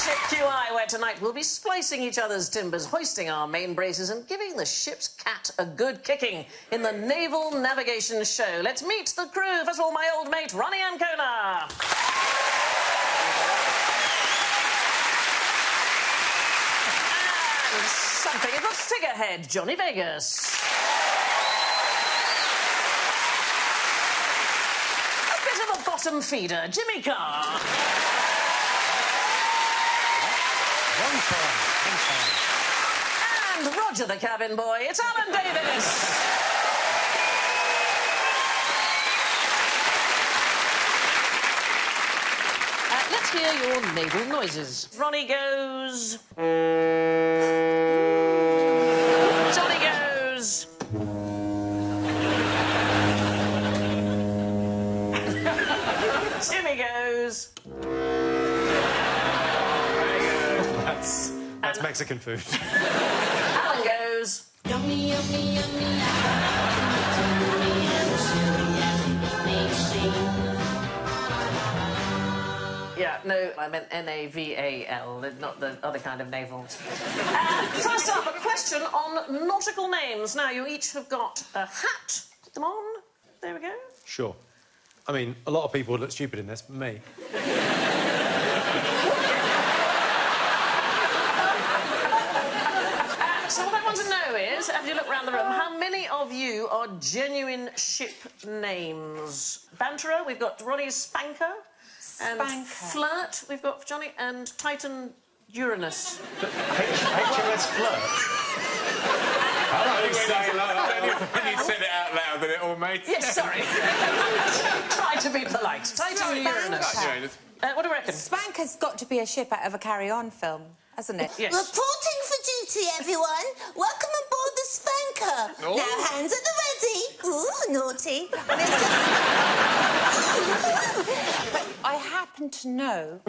ship QI, where tonight we'll be splicing each other's timbers, hoisting our main braces and giving the ship's cat a good kicking in the Naval Navigation show. Let's meet the crew. First of all, my old mate, Ronnie Ancona. And something of a figurehead, Johnny Vegas. A bit of a bottom feeder, Jimmy Carr. One time. And Roger the cabin boy, it's Alan Davis. Let's hear your naval noises. Ronnie goes. Johnny goes. Jimmy goes. That's Mexican food. Alan goes. Yummy, yummy, yummy. Yeah, no, I meant N-A-V-A-L, not the other kind of naval. First up, a question on nautical names. Now, you each have got a hat. Put them on. There we go. Sure. I mean, a lot of people would look stupid in this, but me. So what I want to know is, as you look around the room, how many of you are genuine ship names? Banterer, we've got Ronnie's Spanker. And Flirt, we've got Johnny, and Titan Uranus. HMS Flirt? When you said it out loud, then it all made sense. Yes, sorry. Try to be polite. Titan Uranus. What do you reckon? Spanker's got to be a ship out of a Carry On film, hasn't it? Yes. Reporting for duty, everyone. Welcome aboard the Spanker. Oh. Now, hands at the ready. Ooh, naughty. And it's just... But I happen to know,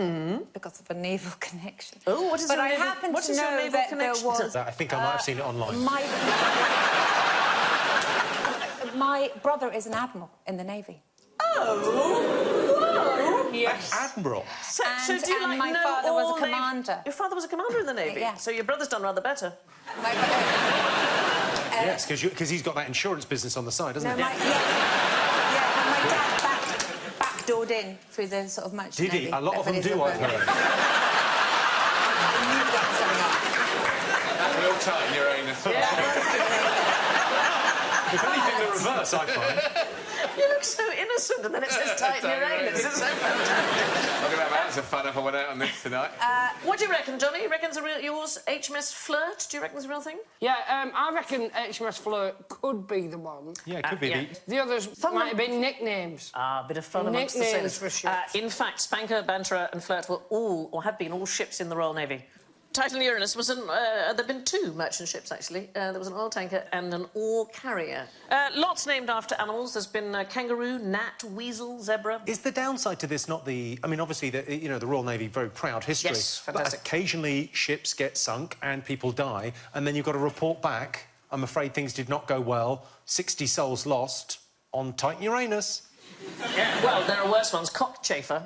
because of a naval connection... Oh, what is but your I naval... happen what to is your know naval that connection? there was... I think I might have seen it online. My brother is an admiral in the Navy. Oh! Whoa! Yes. Admiral? So And- do you, and like, my know father was a all commander. Your father was a commander in the Navy? Yeah. So your brother's done rather better. My brother... Yes, because he's got that insurance business on the side, doesn't No, he? my dad backdoored in through the sort of merchant Did he? Navy. A lot of them do, I've heard. We're all tight in your anus. If anything, the reverse, I find. You look so innocent, and then it says tight in your anus. It's so fantastic. I'm going to have lots of fun if I went out on this tonight. What do you reckon, Johnny? You reckon it's a real... Yours, HMS Flirt? Do you reckon it's a real thing? Yeah, I reckon HMS Flirt could be the one. Yeah, it could be. yeah. The others might have been nicknames. Ah, a bit of fun amongst the Nicknames sailors. for ships. In fact, Spanker, Banterer and Flirt were all, or have been, all ships in the Royal Navy. Titan Uranus was an... there've been two merchant ships, actually. There was an oil tanker and an ore carrier. Lots named after animals. There's been kangaroo, gnat, weasel, zebra. Is the downside to this not the... I mean, obviously, the Royal Navy, very proud history. Yes, but fantastic. occasionally ships get sunk and people die, and then you've got to report back, I'm afraid things did not go well, 60 souls lost on Titan Uranus. Yeah, well, there are worse ones. Cockchafer.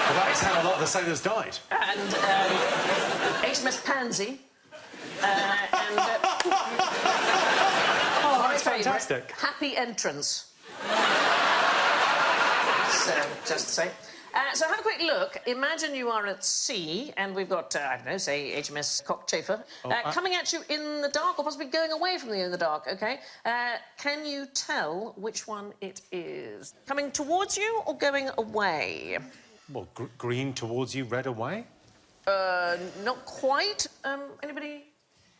Well, that is how a lot of the sailors died. And HMS Pansy. Oh, my that's favourite, fantastic. Happy Entrance. So, just to say. So have a quick look. Imagine you are at sea, and we've got, I don't know, say, HMS Cockchafer, coming at you in the dark, or possibly going away from you in the dark, OK? Can you tell which one it is? Coming towards you or going away? Well, green towards you, red away? Not quite. Anybody?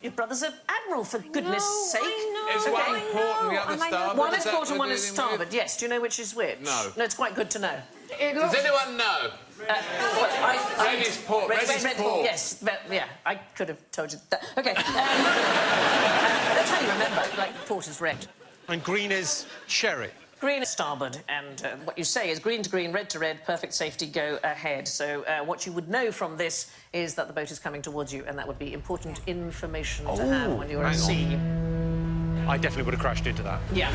Your brother's an admiral, for goodness sake. Is one port and the other starboard? One Is is that port and what one is they're dealing starboard, with? yes. Do you know which is which? No. No, it's quite good to know. Does anyone know? Red is port. Red is port. Yes, yeah, I could have told you that. OK. That's how you remember, like, port is red. And green is sherry. Green is starboard, and what you say is green to green, red to red, perfect safety, go ahead. So what you would know from this is that the boat is coming towards you, and that would be important information to have when you're at sea. I definitely would have crashed into that. Yeah.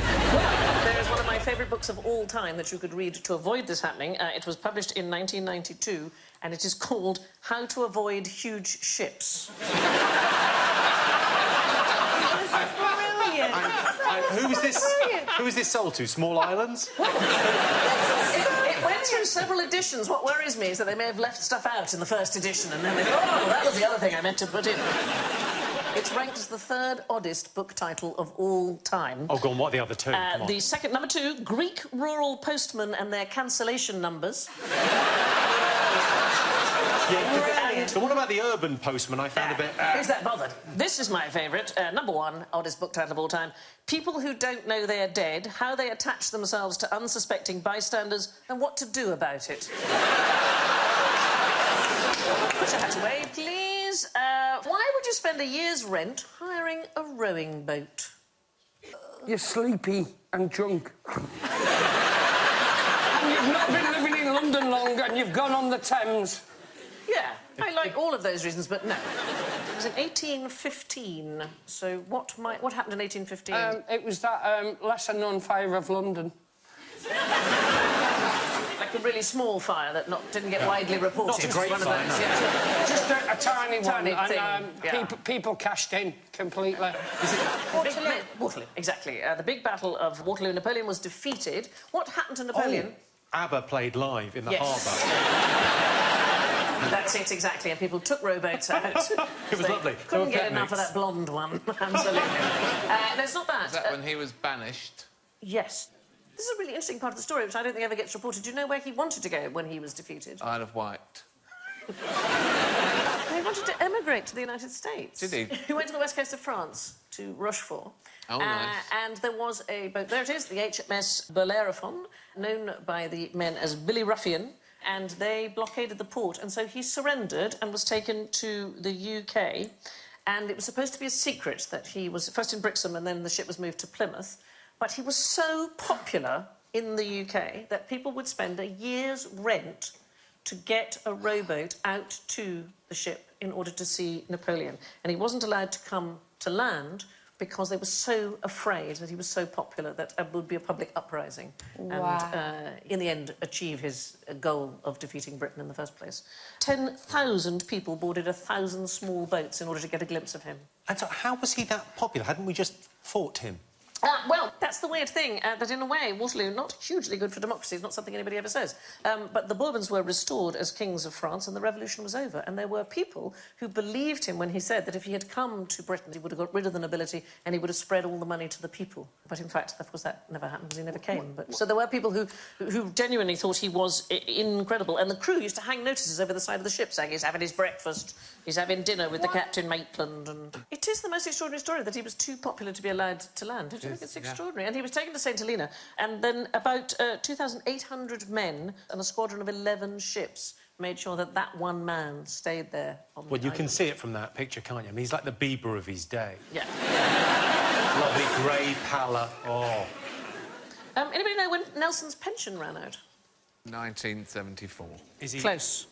There is one of my favourite books of all time that you could read to avoid this happening. It was published in 1992, and it is called How to Avoid Huge Ships. Brilliant. Who is this sold to? Small islands? It went through several editions. What worries me is that they may have left stuff out in the first edition, and then they thought, oh, that was the other thing I meant to put in. It's ranked as the third oddest book title of all time. Oh, go on, what are the other two? Come on. The second, number 2, Greek Rural Postmen and Their Cancellation Numbers. Yeah, so what about the urban postman? I found a bit... Who's that bothered? This is my favourite. Number 1, oddest book title of all time. People Who Don't Know They're Dead, How They Attach Themselves to Unsuspecting Bystanders and What to Do About It. Put your hat away, please. Why would you spend a year's rent hiring a rowing boat? You're sleepy and drunk. And you've not been living in London long and you've gone on the Thames. Yeah, I like all of those reasons, but no. It was in 1815, so what happened in 1815? It was that lesser-known fire of London. Like a really small fire that didn't get widely reported. Not a great One of fire, those, no. yeah. Just a tiny one, thing, and yeah. people cashed in completely. Waterloo, exactly. The big battle of Waterloo. Napoleon was defeated. What happened to Napoleon? ABBA played live in the harbour. That's it, exactly. And people took rowboats out. It was lovely. Couldn't get enough of that blonde one. Absolutely. No, it's not that. Is that when he was banished? Yes. This is a really interesting part of the story, which I don't think ever gets reported. Do you know where he wanted to go when he was defeated? Isle of Wight. He wanted to emigrate to the United States. Did he? He went to the west coast of France, to Rochefort. Oh, nice. And there was a boat, there it is, the HMS Bellerophon, known by the men as Billy Ruffian, and they blockaded the port, and so he surrendered and was taken to the UK, and it was supposed to be a secret that he was first in Brixham and then the ship was moved to Plymouth, but he was so popular in the UK that people would spend a year's rent to get a rowboat out to the ship in order to see Napoleon. And he wasn't allowed to come to land because they were so afraid that he was so popular that there would be a public uprising. Wow. And in the end, achieve his goal of defeating Britain in the first place. 10,000 people boarded 1,000 small boats in order to get a glimpse of him. And so how was he that popular? Hadn't we just fought him? Well, that's the weird thing, that in a way, Waterloo, not hugely good for democracy, it's not something anybody ever says, but the Bourbons were restored as kings of France and the revolution was over, and there were people who believed him when he said that if he had come to Britain, he would have got rid of the nobility and he would have spread all the money to the people. But in fact, of course, that never happened because he never came. But, so there were people who genuinely thought he was incredible, and the crew used to hang notices over the side of the ship saying he's having his breakfast, he's having dinner with the Captain Maitland, and... It is the most extraordinary story that he was too popular to be allowed to land. I think it's extraordinary. And he was taken to St Helena, and then about 2,800 men and a squadron of 11 ships made sure that that one man stayed there on the Well, you island. can see it from that picture, can't you? I mean, he's like the Bieber of his day. Yeah. Lovely grey pallor. Oh. Anybody know when Nelson's pension ran out? 1974. Is he... Close.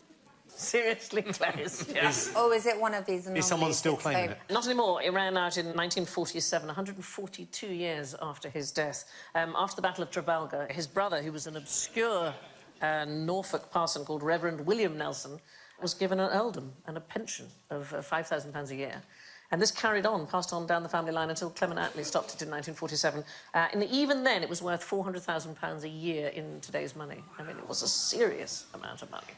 Seriously close, yeah. Oh, is it one of these anomalies? Is someone still It's claiming like- it? Not anymore. It ran out in 1947, 142 years after his death. After the Battle of Trafalgar, his brother, who was an obscure Norfolk parson called Reverend William Nelson, was given an earldom and a pension of £5,000 a year. And this carried on, passed on down the family line until Clement Attlee stopped it in 1947. And even then, it was worth £400,000 a year in today's money. I mean, it was a serious amount of money.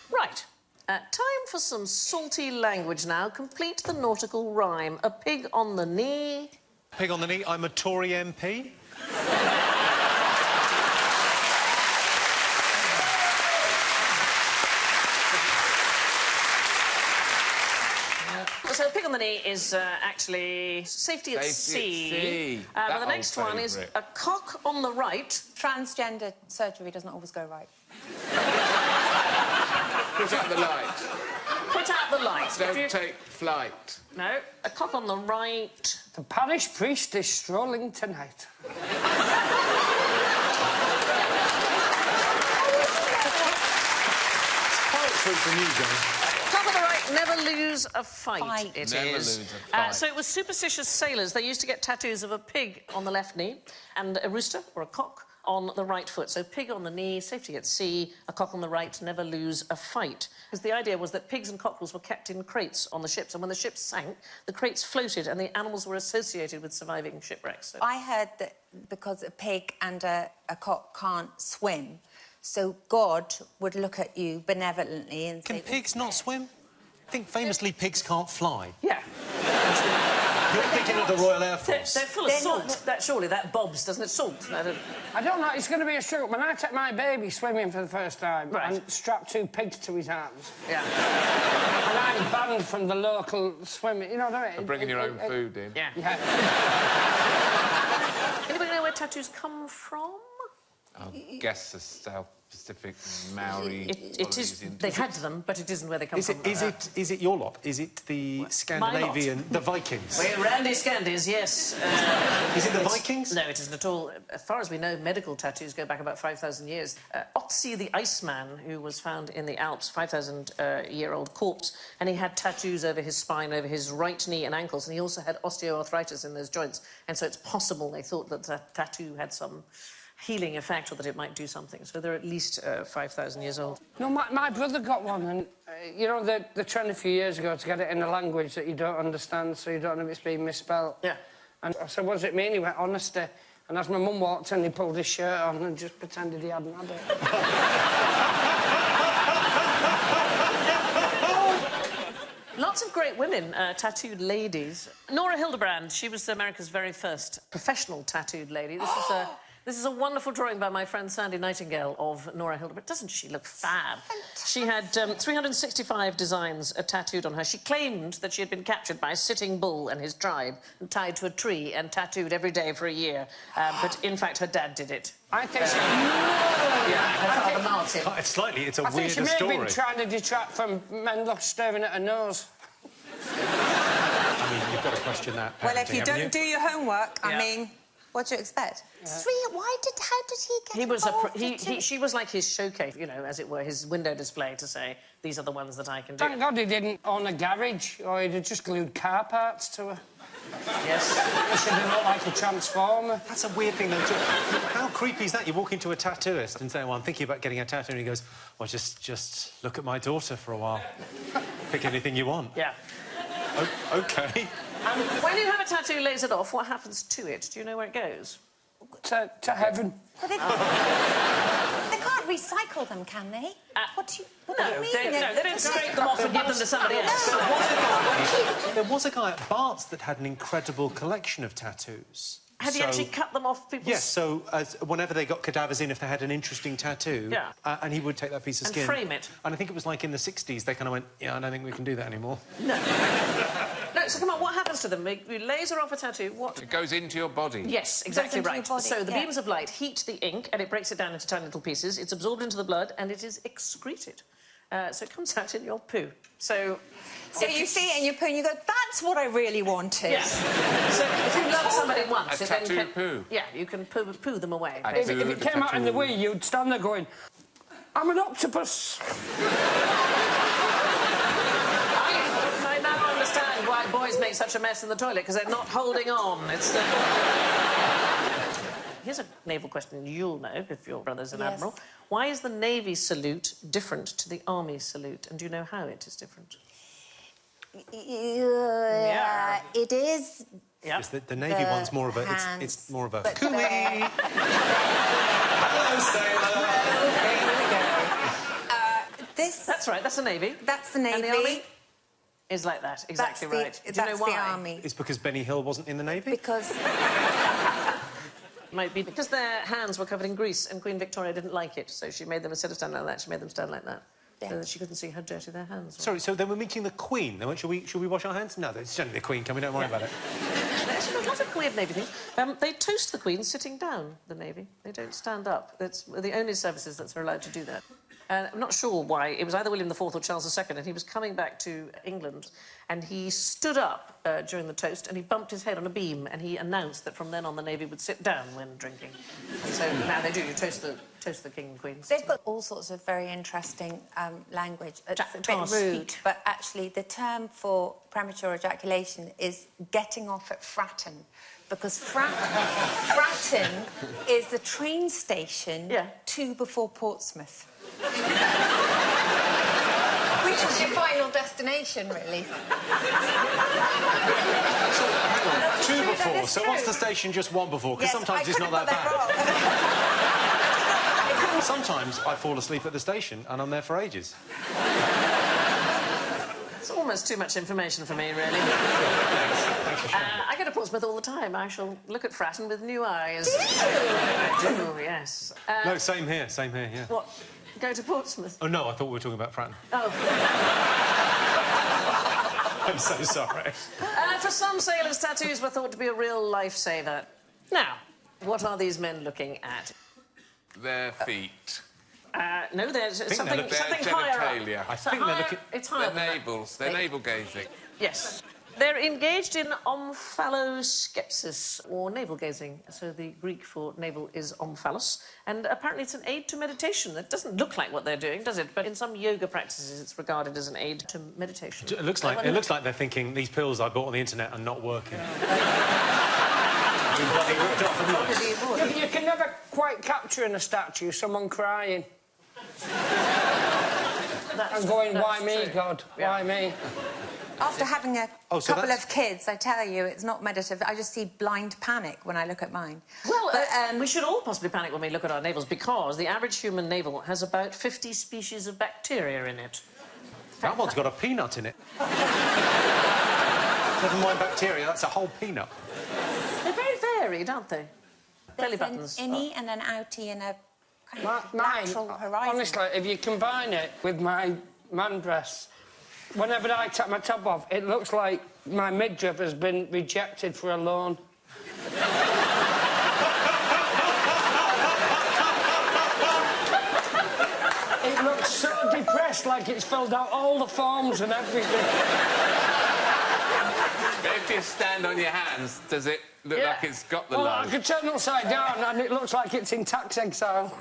Right. Time for some salty language now. Complete the nautical rhyme. A pig on the knee. Pig on the knee, I'm a Tory MP. So, pig on the knee is actually safety at sea. But the next one is a cock on the right. Transgender surgery doesn't always go right. Put out the light. Put out the light. Don't take flight. No, a cock on the right. The parish priest is strolling tonight. Poetry from you, John. Cock on the right, never lose a fight. It is. Never lose a fight. So it was superstitious sailors. They used to get tattoos of a pig on the left knee and a rooster or a cock on the right foot. So pig on the knee, safety at sea, a cock on the right, never lose a fight. Because the idea was that pigs and cockerels were kept in crates on the ships, and when the ships sank, the crates floated and the animals were associated with surviving shipwrecks. So... I heard that because a pig and a cock can't swim, so God would look at you benevolently and say... Can pigs not swim? I think famously pigs can't fly. Yeah. You're thinking of the Royal Air Force. They're full of salt. Surely that bobs, doesn't it? Salt. I don't know, it's going to be a struggle. When I take my baby swimming for the first time and strap 2 pigs to his arms... Yeah. And I'm banned from the local swimming, you know what I mean? For bringing your own food in. Yeah. Anybody know where tattoos come from? I guess a South Pacific Maori... It is... They had them, but it isn't where they come from. Is it your lot? Is it the Scandinavian... The Vikings? We're Randy Scandis, yes. Is it the Vikings? No, it isn't at all. As far as we know, medical tattoos go back about 5,000 years. Otzi the Iceman, who was found in the Alps, 5,000-year-old corpse, and he had tattoos over his spine, over his right knee and ankles, and he also had osteoarthritis in those joints. And so it's possible they thought that that tattoo had some healing effect or that it might do something. So they're at least 5,000 years old. No, my brother got one, and, you know, the trend a few years ago to get it in a language that you don't understand, so you don't know if it's being misspelled. Yeah. And I said, what does it mean? He went, honesty. And as my mum walked in, he pulled his shirt on and just pretended he hadn't had it. Lots of great women, tattooed ladies. Nora Hildebrand, she was America's very first professional tattooed lady. This is a wonderful drawing by my friend Sandy Nightingale of Nora Hildebrand. Doesn't she look fab? Fantastic. She had 365 designs tattooed on her. She claimed that she had been captured by a sitting bull and his tribe and tied to a tree and tattooed every day for a year. But, in fact, her dad did it. I think she... Yeah, her father Martin. Slightly, it's a weirder I think she may have story. been trying to detract from men staring at her nose. I mean, you've got to question that. Well, if you don't do your homework, Yeah. I mean, what do you expect? How did he get involved? She was like his showcase, you know, as it were, his window display to say, these are the ones that I can do. Thank God he didn't own a garage, or he'd have just glued car parts to her. Yes. It should have looked like a transformer. That's a weird thing, though. How creepy is that? You walk into a tattooist and say, well, I'm thinking about getting a tattoo, and he goes, well, just look at my daughter for a while. Pick anything you want. Yeah. OK. When you have a tattoo lasered off, what happens to it? Do you know where it goes? To heaven. But they can't recycle them, can they? What do you mean? They don't scrape them off and give them to somebody else. There was a guy at Bart's that had an incredible collection of tattoos. Had he actually cut them off people's... Yes, so whenever they got cadavers in, if they had an interesting tattoo... Yeah. And he would take that piece of skin... And frame it. And I think it was like in the 60s, they kind of went, yeah, I don't think we can do that anymore. No. No, so come on, what happens to them? You laser off a tattoo, what... It goes into your body. Yes, exactly into right. your body, So the yeah. beams of light heat the ink and it breaks it down into tiny little pieces. It's absorbed into the blood and it is excreted. So it comes out in your poo. So you see it in your poo and you go, that's what I really wanted. Yeah. So if you love somebody once... A tattoo poo? Yeah, you can poo them away. If it came out in the wee, you'd stand there going, I'm an octopus. I now understand why boys make such a mess in the toilet, because they're not holding on. It's Here's a naval question you'll know, if your brother's an admiral. Why is the Navy salute different to the Army salute? And do you know how it is different? Yeah. It is... Yeah. The Navy one's more of a... It's more of a... Coolie! That's right, that's the Navy. That's the Navy. And the Army is like that, exactly right. Do you know why? The Army. It's because Benny Hill wasn't in the Navy? Because... Might be because their hands were covered in grease and Queen Victoria didn't like it, so she made them, instead of standing like that, she made them stand like that. Yeah. So that she couldn't see how dirty their hands were. Sorry, so they were meeting the Queen. They went, should we wash our hands? No, it's only the Queen coming, don't worry about it. Actually, there's lots of weird Navy things. They toast the Queen sitting down, the Navy. They don't stand up. That's the only services that are allowed to do that. I'm not sure why. It was either William IV or Charles II, and he was coming back to England, and he stood up during the toast, and he bumped his head on a beam, and he announced that from then on the Navy would sit down when drinking. And so now they do. You toast the King and Queen. They've got all sorts of very interesting language. It's a bit rude, but actually the term for premature ejaculation is getting off at Fratton, because Fratton is the train station to before Portsmouth. Which is your final destination, really. Two before. So what's the station just one before? Because sometimes it's not that bad. Sometimes I fall asleep at the station and I'm there for ages. It's almost too much information for me, really. I go to Portsmouth all the time. I shall look at Fratton with new eyes. Do you? I do, yes. No, same here, yeah. What? Go to Portsmouth? Oh, no, I thought we were talking about Fratton. Oh. I'm so sorry. For some sailors, tattoos were thought to be a real lifesaver. Now, what are these men looking at? Their feet. No, there's something their higher up. genitalia. I think they're looking... It's higher Their than navels. They're navel gazing. Yes. They're engaged in omphaloskepsis, or navel gazing. So the Greek for navel is omphalos. And apparently it's an aid to meditation. It doesn't look like what they're doing, does it? But in some yoga practices, it's regarded as an aid to meditation. It looks like they're thinking, these pills I bought on the internet are not working. Yeah, but you can never quite capture in a statue someone crying. And going, why me, God? Why me? After having a couple of kids, I tell you, it's not meditative. I just see blind panic when I look at mine. Well, but, we should all possibly panic when we look at our navels because the average human navel has about 50 species of bacteria in it. That one's got a peanut in it. Never mind bacteria, that's a whole peanut. They're very varied, aren't they? Belly buttons. An innie and an outie and a kind of Mine, lateral horizon. honestly, if you combine it with my man dress, whenever I take my top off, it looks like my midriff has been rejected for a loan. It looks so depressed, like it's filled out all the forms and everything. But if you stand on your hands, does it look like it's got the Well, loan? I could turn upside down and it looks like it's in tax exile.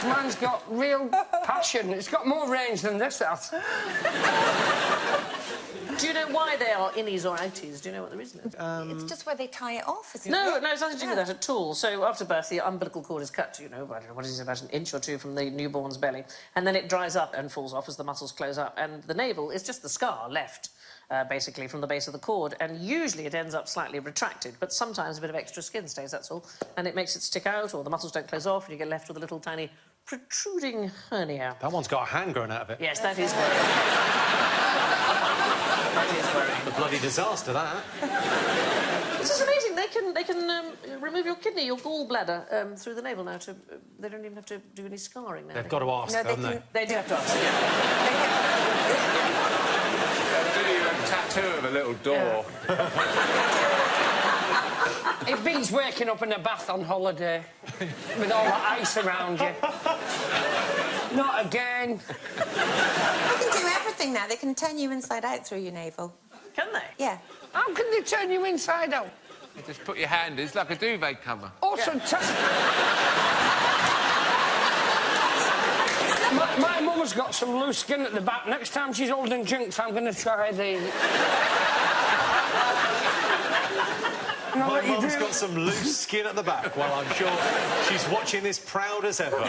Mine's got real passion. It's got more range than this has. Do you know why they are innies or outies? Do you know what the reason is? It's just where they tie it off, isn't it? No, it's nothing to do with that at all. So after birth, the umbilical cord is cut, you know, I don't know, what is it, about an inch or two from the newborn's belly, and then it dries up and falls off as the muscles close up, and the navel is just the scar left. Basically, from the base of the cord, and usually it ends up slightly retracted, but sometimes a bit of extra skin stays, that's all, and it makes it stick out, or the muscles don't close off, and you get left with a little tiny protruding hernia. That one's got a hand growing out of it. Yes, that is worrying. That is worrying. A bloody disaster, that. This is amazing. They can remove your kidney, your gallbladder, through the navel now. They don't even have to do any scarring now. They've got to ask, haven't they? They do have to ask. Do you a tattoo of a little door? It beats waking up in a bath on holiday with all the ice around you. Not again. They can do everything now. They can turn you inside out through your navel. Can they? Yeah. How can they turn you inside out? You just put your hand in. It's like a duvet cover. Also, my mum's got some loose skin at the back. Next time she's holding drinks, I'm going to try the... My mum's got some loose skin at the back. Well, I'm sure she's watching this proud as ever.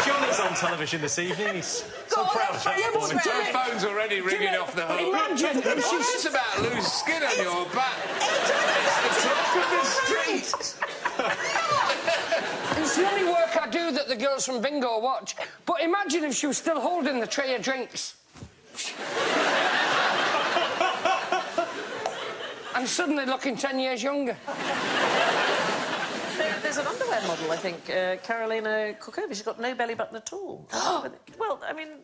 John is on television this evening. He's so proud of that. My phone's already ringing off the hook. Imagine if she's... What's about loose skin on your back? It's the talk of the street. It's the only work I do that the girls from Bingo watch. But imagine if she was still holding the tray of drinks. And suddenly looking 10 years younger. There's an underwear model, I think, Karolina Kokova. She's got no belly button at all. Well, I mean,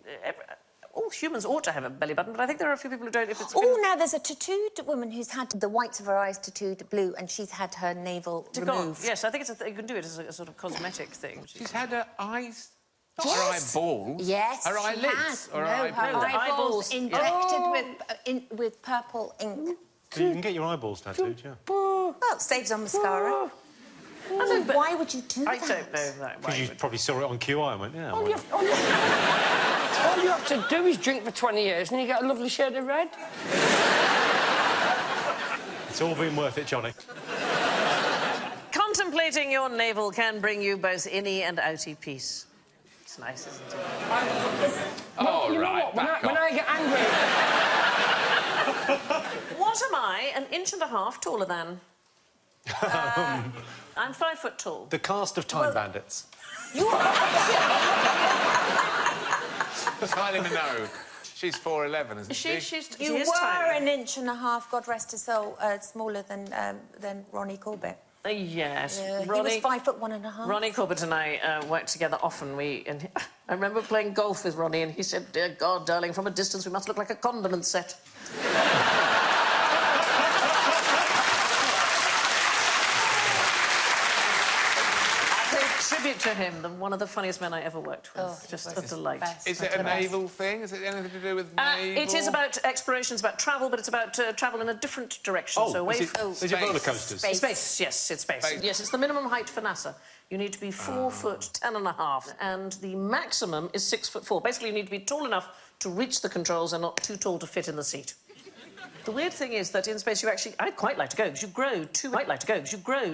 all humans ought to have a belly button, but I think there are a few people who don't. If it's Now there's a tattooed woman who's had the whites of her eyes tattooed blue, and she's had her navel removed. Yes, I think you can do it as a sort of cosmetic thing. She's had her eyes... Not her eyeballs. Yes, her she eyelids. has. Or No, her eyeballs injected with purple ink. You can get your eyeballs tattooed, yeah. Well, it saves on mascara. Why would you do that? I don't know that. Because you probably saw it on QI and went, yeah. All you have to do is drink for 20 years and you get a lovely shade of red. It's all been worth it, Johnny. Contemplating your navel can bring you both innie and outie peace. It's nice, isn't it? Oh, you know right, what? When I get angry... What am I 1.5 inches taller than? I'm 5 foot tall. The cast of Time Bandits. You are... Kylie Minogue. She's 4'11", isn't she? You is were tiny. 1.5 inches, God rest his soul, smaller than Ronnie Corbett. Yes. He Ronnie, was 5'1.5". Ronnie Corbett and I worked together often. I remember playing golf with Ronnie and he said, "Dear God, darling, from a distance we must look like a condiment set." Tribute to him, one of the funniest men I ever worked with. Just a delight. Is it a naval thing? Is it anything to do with naval? It is about exploration, it's about travel, but it's about travel in a different direction. Oh, so away is it roller coasters? Space, yes, it's space. Yes, it's the minimum height for NASA. You need to be 4 foot 10.5, and the maximum is 6 foot 4. Basically, you need to be tall enough to reach the controls and not too tall to fit in the seat. The weird thing is that in space you actually... I'd quite like to go, because you grow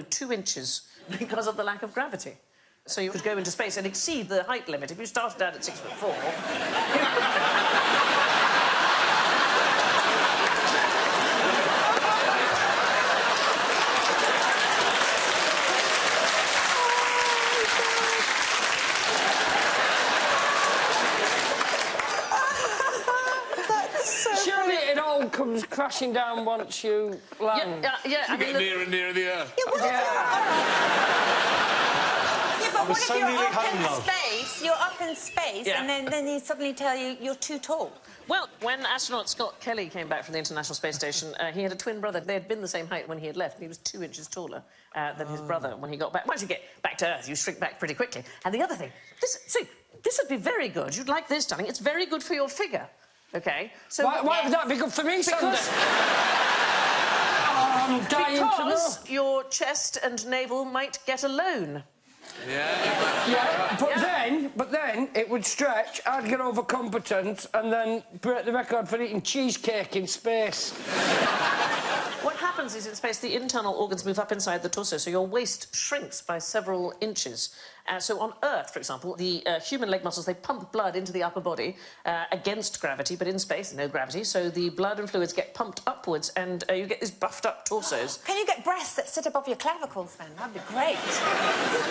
2 inches because of the lack of gravity. So you could go into space and exceed the height limit. If you started out at 6 foot 4... Surely it all comes crashing down once you land. Yeah, I You mean... get nearer and nearer the Earth. But what if so you're nearly up home, in love. space, you're up in space, Yeah. and then you suddenly tell you're too tall? Well, when astronaut Scott Kelly came back from the International Space Station, he had a twin brother. They had been the same height when he had left, and he was 2 inches taller than his brother when he got back. Once you get back to Earth, you shrink back pretty quickly. And the other thing, this would be very good. You'd like this, darling. It's very good for your figure, OK? So Why would that be good for me, Sunday? I'm dying to know. Because your chest and navel might get a loan. Yeah. But then it would stretch, I'd get overcompetent and then break the record for eating cheesecake in space. What happens is in space, the internal organs move up inside the torso, so your waist shrinks by several inches. So on Earth, for example, the human leg muscles, they pump blood into the upper body against gravity, but in space, no gravity, so the blood and fluids get pumped upwards and you get these buffed-up torsos. Can you get breasts that sit above your clavicles, then? That'd be great.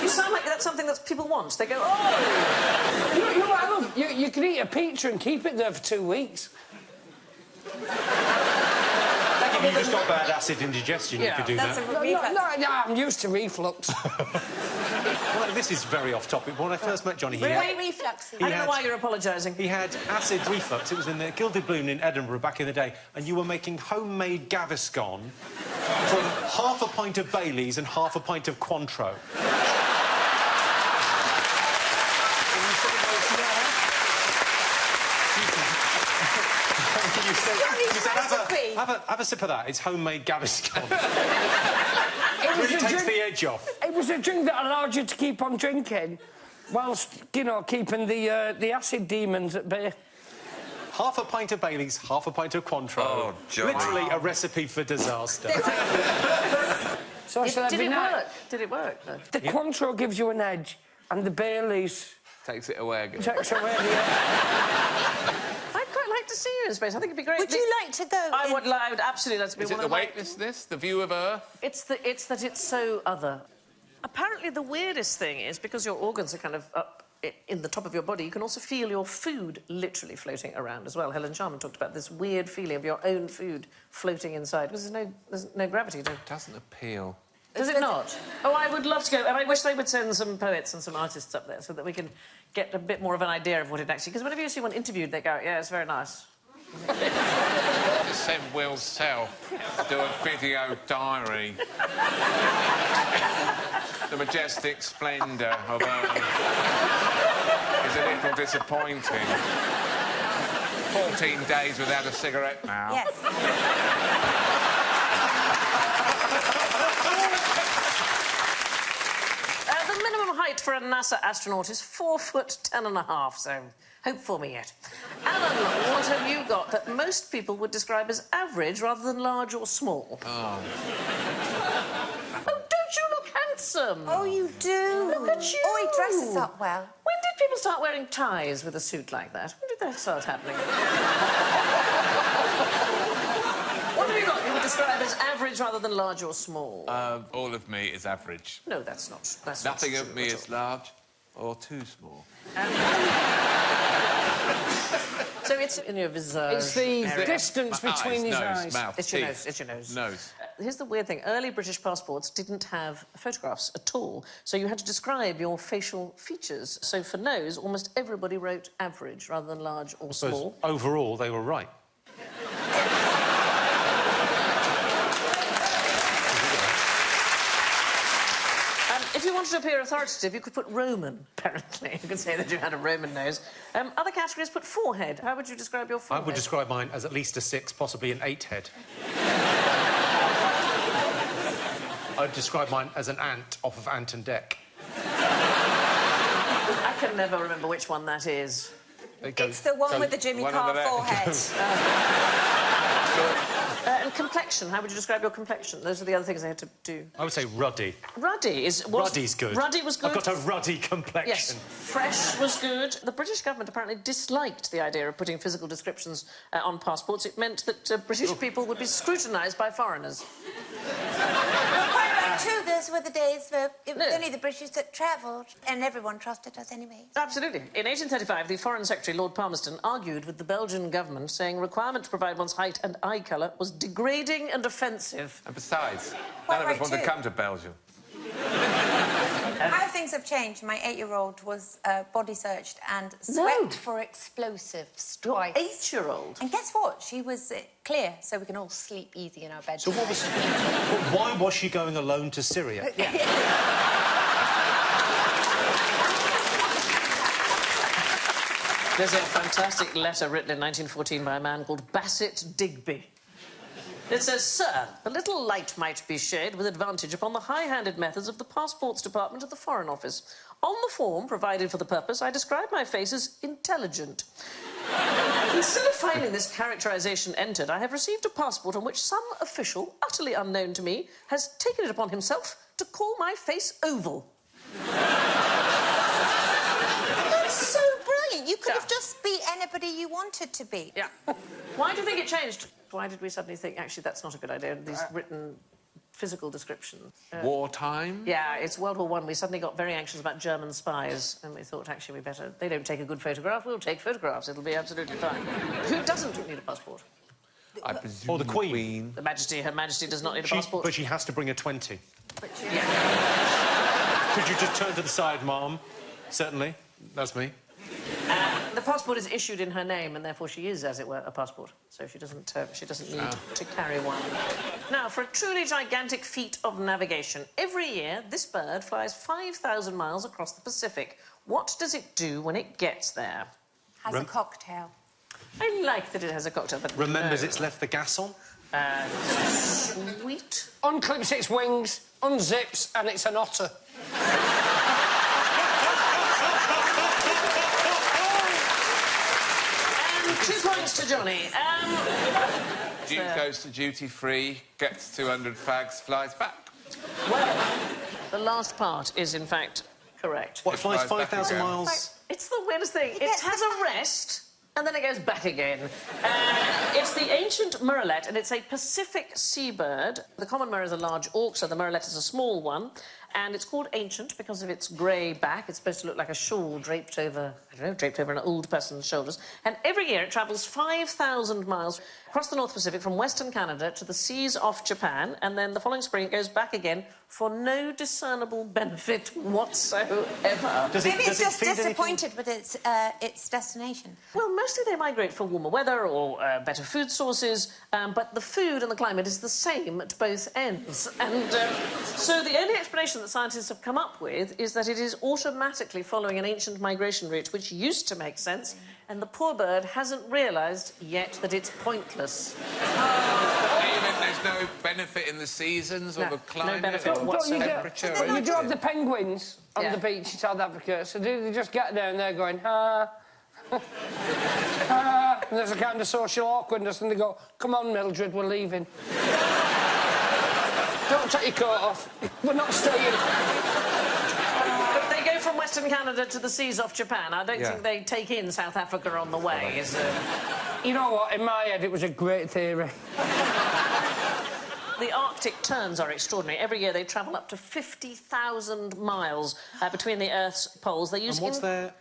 You sound like that's something that people want. They go, oh! You could eat a pizza and keep it there for 2 weeks. You just got bad acid indigestion, you could do that. No, I'm used to reflux. Well, this is very off-topic. When I first met Johnny, Very reflux. I don't know why you're apologising. He had acid reflux. It was in the Gilded Balloon in Edinburgh back in the day, and you were making homemade Gaviscon from half a pint of Baileys and half a pint of Cointreau. You said, have a sip of that. It's homemade Gaviscon. It really takes the edge off. It was a drink that allowed you to keep on drinking whilst, you know, keeping the acid demons at bay. Half a pint of Baileys, half a pint of Cointreau. Oh, Johnny. Literally a recipe for disaster. So Did it work? Did it work, though? The Cointreau gives you an edge, and the Baileys Takes it away again. takes away the edge. I'd quite like to see you in space. I think it'd be great. Would you like to go? I would absolutely like to be Is one it of the my... weightlessness, the view of Earth? It's that it's so other. Apparently, the weirdest thing is, because your organs are kind of up in the top of your body, you can also feel your food literally floating around as well. Helen Sharman talked about this weird feeling of your own food floating inside, because there's no gravity. It doesn't appeal. Does it not? Oh, I would love to go, and I wish they would send some poets and some artists up there so that we can get a bit more of an idea of what it actually... Because whenever you see one interviewed, they go, yeah, it's very nice. Just send Will Self do a video diary. The majestic splendour of Earth is a little disappointing. 14 days without a cigarette now. Yes. The minimum height for a NASA astronaut is 4 foot 10.5, so Hope for me yet. Alan, what have you got that most people would describe as average rather than large or small? Oh. Oh, don't you look handsome? Oh, you do. Look at you. Oh, he dresses up well. When did people start wearing ties with a suit like that? When did that start happening? What have you got you would describe as average rather than large or small? All of me is average. No, that's not. That's Nothing not of true me at is all. large or too small. So it's in your visage. It's the area. distance between his nose, eyes. mouth, It's your teeth. nose. It's your nose. Nose. Here's the weird thing. Early British passports didn't have photographs at all, so you had to describe your facial features. So for nose, almost everybody wrote average rather than large or So small. overall, they were right. If you wanted to appear authoritative, you could put Roman, apparently. You could say that you had a Roman nose. Other categories put forehead. How would you describe your I forehead? would describe mine as at least a 6, possibly an 8 head. I'd describe mine as an ant off of Ant and Dec. I can never remember which one that is. It's the one with the Jimmy one on Carr the left. forehead. And complexion. How would you describe your complexion? Those are the other things I had to do. I would say ruddy. Ruddy is... Ruddy's good. Ruddy was good. I've got a ruddy complexion. Yes. Fresh was good. The British government apparently disliked the idea of putting physical descriptions on passports. It meant that British people would be scrutinised by foreigners. Quite right, too. Those were the days where it was No. only the British that travelled, and everyone trusted us anyway. Absolutely. In 1835, the Foreign Secretary, Lord Palmerston, argued with the Belgian government, saying requirement to provide one's height and eye colour was degrading and offensive. And besides, Quite none of right us want to too. come to Belgium. How things have changed. My 8-year-old was body searched and No. swept for explosives Your twice. 8-year-old. And guess what? She was clear, so we can all sleep easy in our bed. So what was... Why was she going alone to Syria? There's a fantastic letter written in 1914 by a man called Bassett Digby. It says, Sir, a little light might be shed with advantage upon the high-handed methods of the Passports Department of the Foreign Office. On the form provided for the purpose, I describe my face as intelligent. Instead of finding this characterisation entered, I have received a passport on which some official, utterly unknown to me, has taken it upon himself to call my face oval. That's so brilliant. You could Yeah. have just be anybody you wanted to be. Yeah. Why do you think it changed? Why did we suddenly think, actually, that's not a good idea, these written physical descriptions? Wartime? Yeah, it's World War I. We suddenly got very anxious about German spies, and we thought, actually, we better... They don't take a good photograph, we'll take photographs. It'll be absolutely fine. Who doesn't need a passport? I presume Or the Queen. The Majesty, Her Majesty does not need a passport. But she has to bring a 20. Yeah. Could you just turn to the side, Mom? Certainly. That's me. The passport is issued in her name, and therefore she is, as it were, a passport. So she doesn't need to carry one. Now, for a truly gigantic feat of navigation, every year this bird flies 5,000 miles across the Pacific. What does it do when it gets there? Has a cocktail. I like that it has a cocktail, but Remembers no. it's left the gas on? Sweet. Unclips its wings, unzips, and it's an otter. And 2 points to Johnny. Duke goes to duty-free, gets 200 fags, flies back. Well, the last part is, in fact, correct. What, it flies flies back 5,000 again. miles? It's the weirdest thing. It gets has a rest, and then it goes back again. It's the ancient murrelet, and it's a Pacific seabird. The common murre is a large auk, so the murrelet is a small one. And it's called ancient because of its grey back. It's supposed to look like a shawl draped over, I don't know, draped over an old person's shoulders. And every year it travels 5,000 miles across the North Pacific from Western Canada to the seas off Japan, and then the following spring it goes back again for no discernible benefit whatsoever. Does Maybe it's it just feed anything? disappointed with its destination. Well, mostly they migrate for warmer weather or better food sources, but the food and the climate is the same at both ends. And so the only explanation that scientists have come up with is that it is automatically following an ancient migration route, which used to make sense, and the poor bird hasn't realised yet that it's pointless. Even there's no benefit in the seasons or No, the no climate benefit or whatsoever. temperature. Well, or you do have anything. the penguins on Yeah. the beach in South Africa, so do they just get there and they're going, ah... And there's a kind of social awkwardness, and they go, "Come on, Mildred, we're leaving." Don't take your coat off. We're not staying. But they go from Western Canada to the seas off Japan. I don't think they take in South Africa on the way. You know what? In my head, it was a great theory. The Arctic terns are extraordinary. Every year they travel up to 50,000 miles between the Earth's poles. They use... And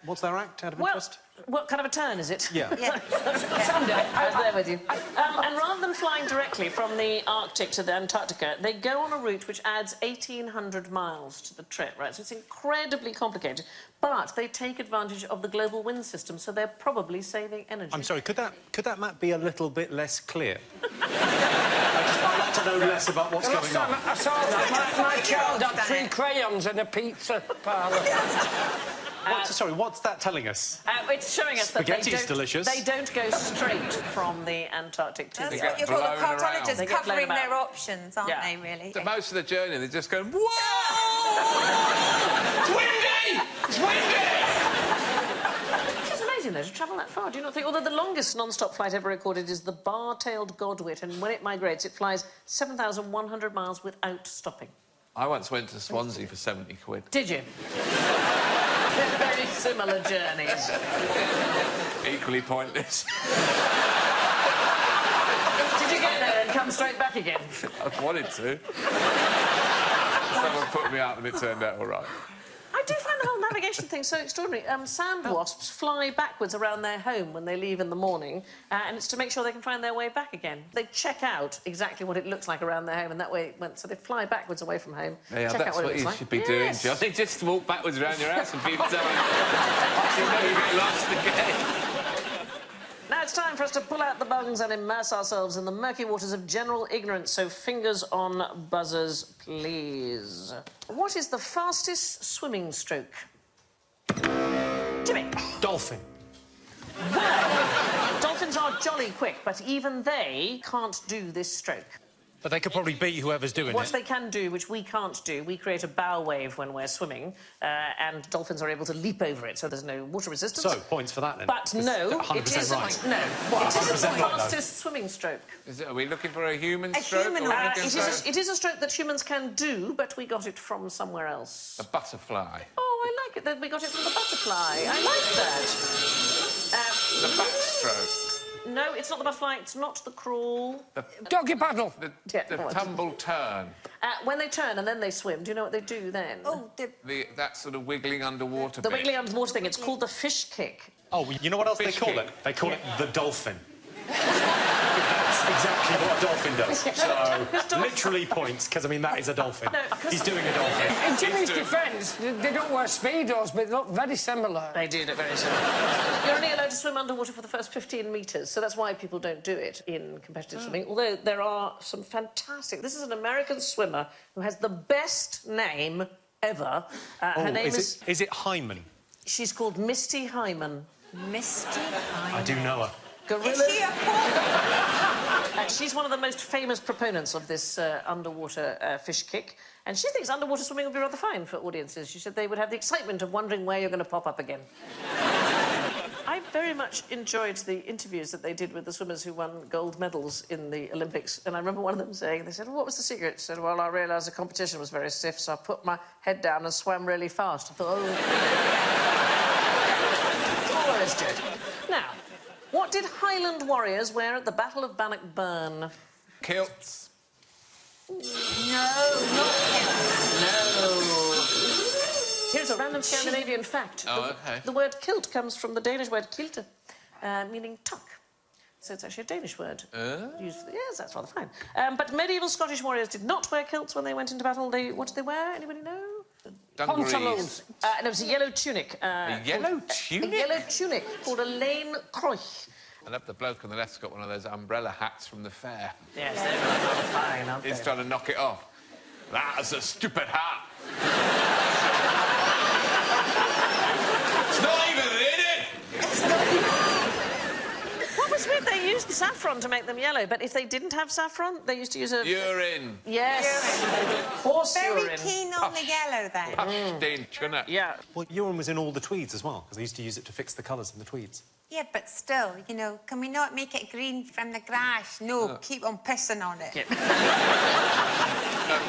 what's their act, out of interest? What kind of a turn is it? Yeah. Someday. I was there with you. And rather than flying directly from the Arctic to the Antarctica, they go on a route which adds 1,800 miles to the trip, right? So it's incredibly complicated. But they take advantage of the global wind system, so they're probably saving energy. I'm sorry, could that map be a little bit less clear? I'd like to know less about what's going on. I saw that. My child had 3 crayons and a pizza parlour. What's that telling us? It's showing us that Spaghetti's delicious. They don't go straight from the Antarctic to the That's Arctic. what you call the blown cartologists around. covering their options, aren't they, really? So most of the journey, they're just going, whoa! It's windy! It's windy! It's amazing, though, to travel that far. Do you not think? Although the longest non-stop flight ever recorded is the bar-tailed godwit, and when it migrates, it flies 7,100 miles without stopping. I once went to Swansea for 70 quid. Did you? Very similar journeys. Equally pointless. Did you get there and come straight back again? I wanted to. Someone put me out and it turned out all right. I do find the whole navigation thing so extraordinary. Sand wasps fly backwards around their home when they leave in the morning, and it's to make sure they can find their way back again. They check out exactly what it looks like around their home, and that way, so they fly backwards away from home. Yeah, check that's out what what it you looks should like. be doing, Johnny. Just walk backwards around your house and people tell you never get lost again. Now it's time for us to pull out the bungs and immerse ourselves in the murky waters of general ignorance, so fingers on buzzers, please. What is the fastest swimming stroke? Jimmy. Dolphin. Well, dolphins are jolly quick, but even they can't do this stroke. But they could probably beat whoever's doing What it. they can do, which we can't do, we create a bow wave when we're swimming, and dolphins are able to leap over it, so there's no water resistance. So, points for that, then. But no, 100% it is right. No, it is the 100% right, fastest swimming stroke. Are we looking for a human stroke? human or one. anything else? It is a stroke that humans can do, but we got it from somewhere else. A butterfly. Oh, I like it that we got it from the butterfly. I like that. The backstroke. No, it's not the butterfly, it's not the crawl. Doggy paddle. The what? tumble turn. When they turn and then they swim, do you know what they do then? Oh, That sort of wiggling underwater The bit. wiggly underwater thing, it's called the fish kick. Oh, you know what else they Fish call kick. it? They call it the dolphin. That's exactly what a dolphin does. So, literally points, because, I mean, that is a dolphin. No, 'cause- He's doing a dolphin. In Jimmy's defence, they don't wear Speedos, but they look very similar. They do look very similar. You're only allowed to swim underwater for the first 15 metres, so that's why people don't do it in competitive swimming, although there are some fantastic... This is an American swimmer who has the best name ever. Her name is... Is it Hyman? She's called Misty Hyman. Misty I do know her. Gorilla... Is she a pork? She's one of the most famous proponents of this underwater fish kick, and she thinks underwater swimming would be rather fine for audiences. She said they would have the excitement of wondering where you're going to pop up again. I very much enjoyed the interviews that they did with the swimmers who won gold medals in the Olympics, and I remember one of them saying, they said, well, what was the secret? She said, well, I realised the competition was very stiff, so I put my head down and swam really fast. I thought, oh... Always good. Now, what did Highland warriors wear at the Battle of Bannockburn? Kilts. No, not kilts. No. Here's a random Scandinavian fact. Oh, OK. The word kilt comes from the Danish word kilte, meaning tuck. So it's actually a Danish word. Used for yes, that's rather fine. But medieval Scottish warriors did not wear kilts when they went into battle. What did they wear? Anybody know? Dungarees. Pantaloons. No, it was a yellow tunic. A yellow A tunic? yellow tunic called a lane croich. I love the bloke on the left's got one of those umbrella hats from the fair. Yes, they're rather fine, aren't they? He's trying to knock it off. That's a stupid hat. It's not even in it! What was weird, they used saffron to make them yellow, but if they didn't have saffron, they used to use a... Urine. Yes. Horse Very urine. keen on the yellow, then. Stench, isn't it? Yeah. Well, urine was in all the tweeds as well, because they used to use it to fix the colours in the tweeds. Yeah, but still, you know, can we not make it green from the grass? No, keep on pissing on it. Yeah.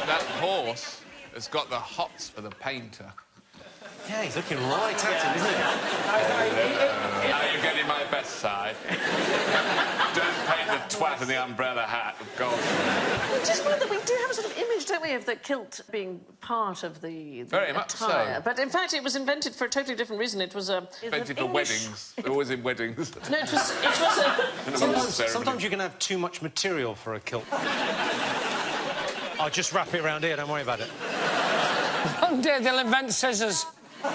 That horse has got the hots for the painter. Yeah, he's looking right at him, isn't he? Now you're getting my best side. Don't paint the twat in the umbrella hat, of course. Just wonder, we do have a sort of image, don't we, of the kilt being part of the Very much attire. so. But in fact, it was invented for a totally different reason. It was a... Invented for weddings. They're always in weddings. No, it was a... Sometimes you can have too much material for a kilt. I'll just wrap it around here, don't worry about it. One day they'll invent scissors. But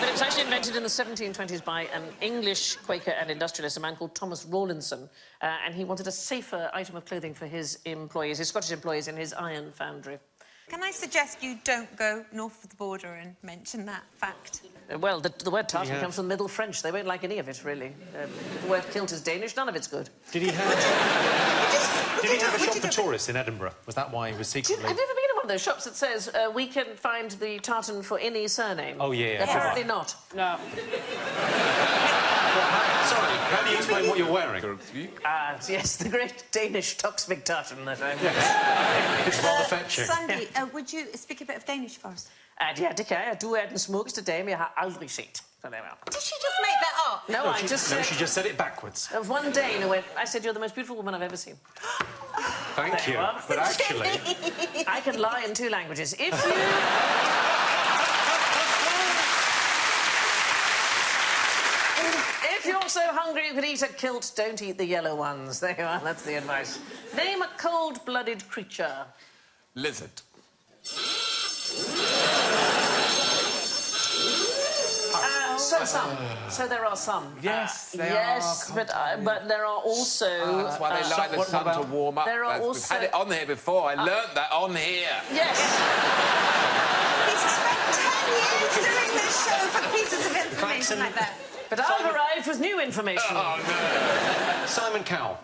it was actually invented in the 1720s by an English Quaker and industrialist, a man called Thomas Rawlinson, and he wanted a safer item of clothing for his employees, his Scottish employees in his iron foundry. Can I suggest you don't go north of the border and mention that fact? Well, the word tartan comes from the Middle French. They won't like any of it, really. The word kilt is Danish, none of it's good. Did he have... Did he have a shop for tourists in Edinburgh? Was that why he was secretly... I've never been in one of those shops that says, we can find the tartan for any surname. Oh, yeah. Apparently not. No. Sorry, how do you explain what you're wearing? Yes, the great Danish Toksvig tartan that I'm... It's rather fetching. Sandy, would you speak a bit of Danish for us? Ja, det kan jeg. Du den smukkeste dame, jeg har aldrig set. Så der var. Did she just make that up? No, I just No, said... she just said it backwards. There was one Dane who went, I said, you're the most beautiful woman I've ever seen. Thank you. are. But actually... I can lie in 2 languages. If you... If you're so hungry you could eat a kilt, don't eat the yellow ones. There you are, that's the advice. Name a cold-blooded creature. Lizard. So there are some. Yes, there yes, are. but there are also... That's why they like the sun to warm up. There are We've also... had it on here before. I learnt that on here. Yes. He's spent 10 years doing this show for pieces of information like that. But I've arrived with new information. Oh, no. Simon Cowell.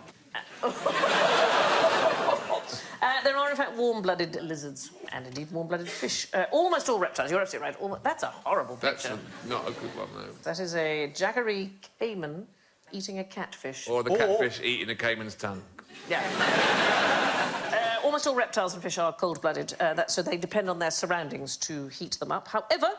There are, in fact, warm-blooded lizards and, indeed, warm-blooded fish. Almost all reptiles. You're absolutely right. That's a horrible picture. That's not a good one, though. That is a jackery caiman eating a catfish. Or the catfish eating a caiman's tongue. Yeah. Almost all reptiles and fish are cold-blooded, so they depend on their surroundings to heat them up. However,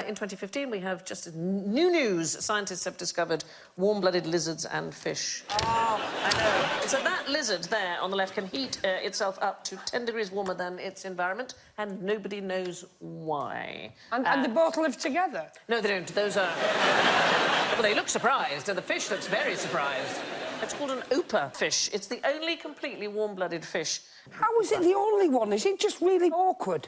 in 2015, we have just new news. Scientists have discovered warm-blooded lizards and fish. Oh, I know. So that lizard there on the left can heat itself up to 10 degrees warmer than its environment, and nobody knows why. And they both live together? No, they don't. Those are... Well, they look surprised, and the fish looks very surprised. It's called an opa fish. It's the only completely warm-blooded fish. How is it the only one? Is it just really awkward?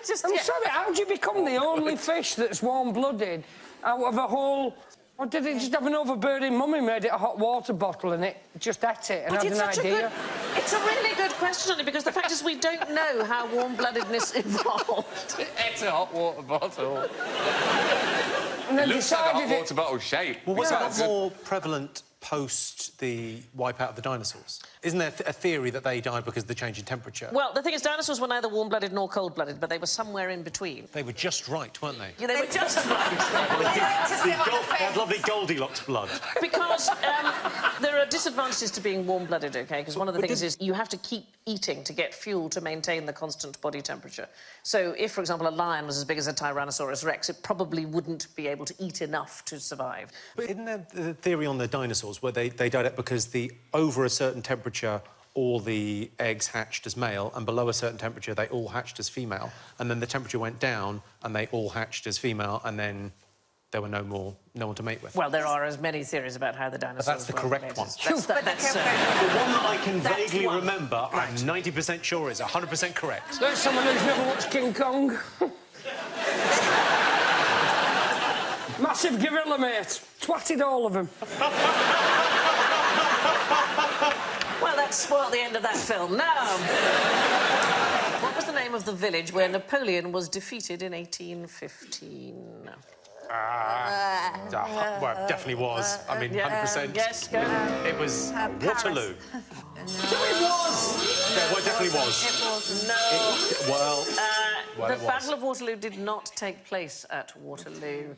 I'm sorry, how do you become the only fish that's warm-blooded out of a whole... Or did it just have an overburning mummy made it a hot water bottle and it just ate it and had an idea? It's a really good question, because the fact is we don't know how warm-bloodedness evolved. It's a hot water bottle. And then It looks like a decided hot water bottle shape. Well, was that more prevalent post the wipeout of the dinosaurs? Isn't there a theory that they died because of the change in temperature? Well, the thing is, dinosaurs were neither warm-blooded nor cold-blooded, but they were somewhere in between. They were just right, weren't they? Yeah, they were just right. They like to sit on the They had fence. lovely Goldilocks blood. Because there are disadvantages to being warm-blooded, OK? Because one of the things is you have to keep eating to get fuel to maintain the constant body temperature. So if, for example, a lion was as big as a Tyrannosaurus rex, it probably wouldn't be able to eat enough to survive. But isn't there the theory on the dinosaurs where they died out because over a certain temperature all the eggs hatched as male, and below a certain temperature they all hatched as female, and then the temperature went down and they all hatched as female, and then there were no one to mate with? Well, there are as many theories about how the dinosaurs But that's the were correct made. one. That's The one that I can That's vaguely one. remember, I'm 90% sure is 100% correct. There's someone who's never watched King Kong. Massive gorilla, mate. Twatted all of them. Well, that spoiled the end of that film. Now, what was the name of the village where Napoleon was defeated in 1815? Well, it definitely was. I mean, 100%. Yes, go. It was Paris. Waterloo. So it was! Yeah, well, it definitely was. It wasn't. No. Well, The it was. Battle of Waterloo did not take place at Waterloo.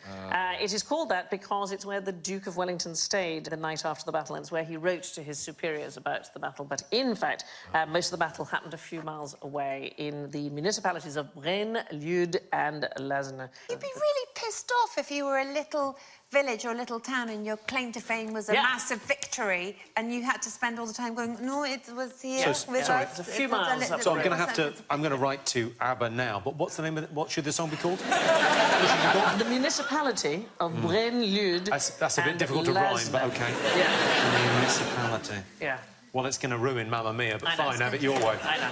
It is called that because it's where the Duke of Wellington stayed the night after the battle, and it's where he wrote to his superiors about the battle. But in fact, most of the battle happened a few miles away in the municipalities of Braine, Lude and Lasne. You'd be really pissed off if you were a little village or a little town and your claim to fame was a massive victory and you had to spend all the time going, no, it was here with sorry, us. it's a few miles up So I'm the going to have to... I'm going to write to ABBA now, but what's the name of it? What should the song be called? What should it be called? The municipality of Braine, Lude. That's a bit and difficult to rhyme, Lasne. but OK. Yeah. Municipality. Yeah. Well, it's going to ruin Mamma Mia, but I know. fine, have it your way. I know.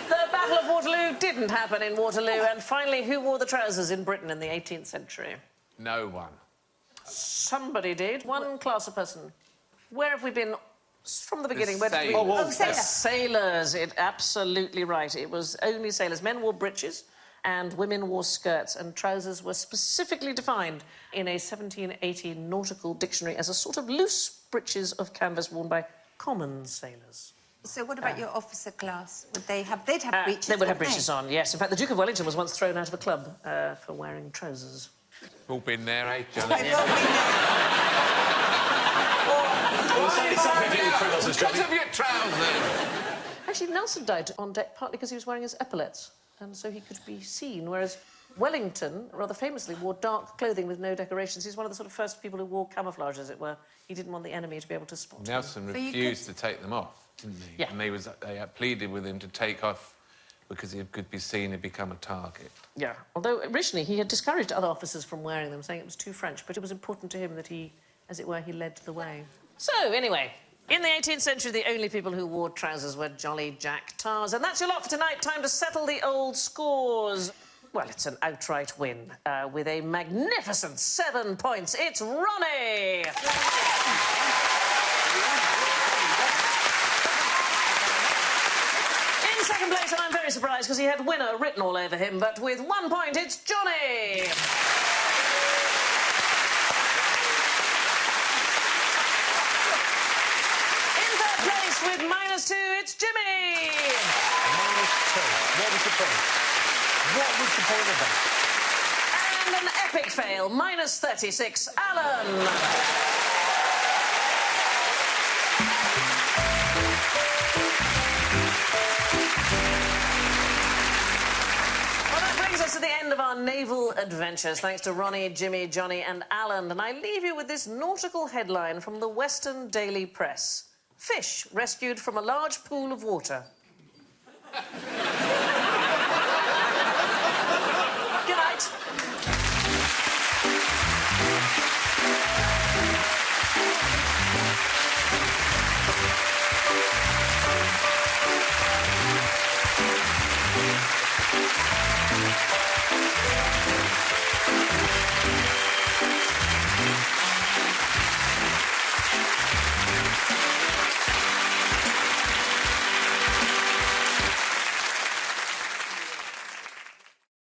The Battle of Waterloo didn't happen in Waterloo, and finally, who wore the trousers in Britain in the 18th century? No one. Somebody did. One class of person. Where have we been from the beginning? Where did we... sailors. Sailors. Sailors. Absolutely right. It was only sailors. Men wore breeches and women wore skirts, and trousers were specifically defined in a 1780 nautical dictionary as a sort of loose breeches of canvas worn by common sailors. So what about your officer class? Would they have... They'd have breeches, They would have wouldn't breeches on, yes. In fact, the Duke of Wellington was once thrown out of a club for wearing trousers. All been there, eh, Johnny? They've all been Because of your trousers! Actually, Nelson died on deck partly because he was wearing his epaulets, and so he could be seen, whereas Wellington, rather famously, wore dark clothing with no decorations. He's one of the sort of first people who wore camouflage, as it were. He didn't want the enemy to be able to spot him. Nelson refused to take them off, didn't he? Yeah. And they pleaded with him to take off because he could be seen and become a target. Yeah, although originally he had discouraged other officers from wearing them, saying it was too French, but it was important to him that he, as it were, he led the way. So, anyway, in the 18th century, the only people who wore trousers were Jolly Jack Tars. And that's your lot for tonight. Time to settle the old scores. Well, it's an outright win with a magnificent 7 points. It's Ronnie! In second place, and I'm very surprised because he had winner written all over him, but with 1 point, it's Johnny! With -2, it's Jimmy! -2. What was the point? What was the point of that? And an epic fail, -36, Alan! Well, that brings us to the end of our naval adventures, thanks to Ronnie, Jimmy, Johnny and Alan. And I leave you with this nautical headline from the Western Daily Press. Fish rescued from a large pool of water.